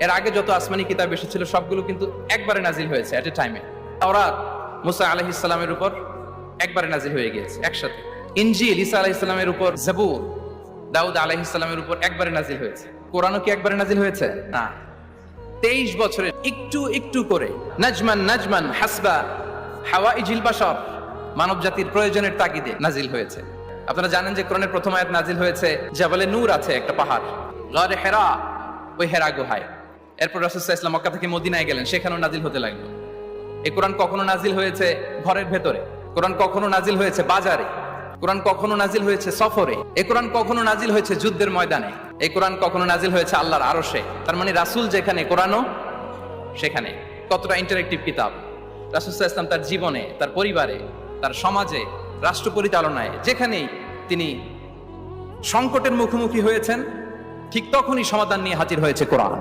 এর আগে যত আসমানি কিতাব এসেছিল সবগুলো কিন্তু একবারে নাজিল হয়েছে এট এ টাইমে। তাওরাত মুসা আলাইহিস সালামের উপর একবারে নাজিল হয়ে গিয়েছে একসাথে। ইনজিল ঈসা আলাইহিস সালামের উপর, জাবুর দাউদ আলাইহিস সালামের উপর একবারে নাজিল হয়েছে। কোরআনও কি একবারে নাজিল হয়েছে? না, 23 বছরে একটু একটু করে নাজমান নাজমান হাসবা হাওয়াইজিল বাশার, মানব জাতির প্রয়োজনের তাগিদে নাজিল হয়েছে। আপনারা জানেন যে কোরআনের প্রথম আয়াত নাজিল হয়েছে জাবালে নূর আছে একটা পাহাড়, গারে হেরা, ওই হেরা গুহায়। এরপর রাসূল সাল্লাল্লাহু আলাইহি ওয়াসাল্লাম মক্কা থেকে মদিনায় গেলেন, সেখানেও নাজিল হতে লাগলো। এই কোরআন কখনো নাজিল হয়েছে ঘরের ভেতরে, কোরআন কখনো নাজিল হয়েছে বাজারে, কোরআন কখনো নাজিল হয়েছে সফরে, এই কোরআন কখনো নাজিল হয়েছে যুদ্ধের ময়দানে, এই কোরআন কখনো নাজিল হয়েছে আল্লাহর আরশে। তার মানে রাসূল যেখানে কোরআনও সেখানে। কতটা ইন্টারেক্টিভ কিতাব! রাসূল সাল্লাল্লাহু আলাইহি ওয়াসাল্লাম তার জীবনে, তার পরিবারে, তার সমাজে, রাষ্ট্র পরিচালনায় যেখানেই তিনি সংকটের মুখোমুখি হয়েছেন, ঠিক তখনই সমাধান নিয়ে হাজির হয়েছে কোরআন।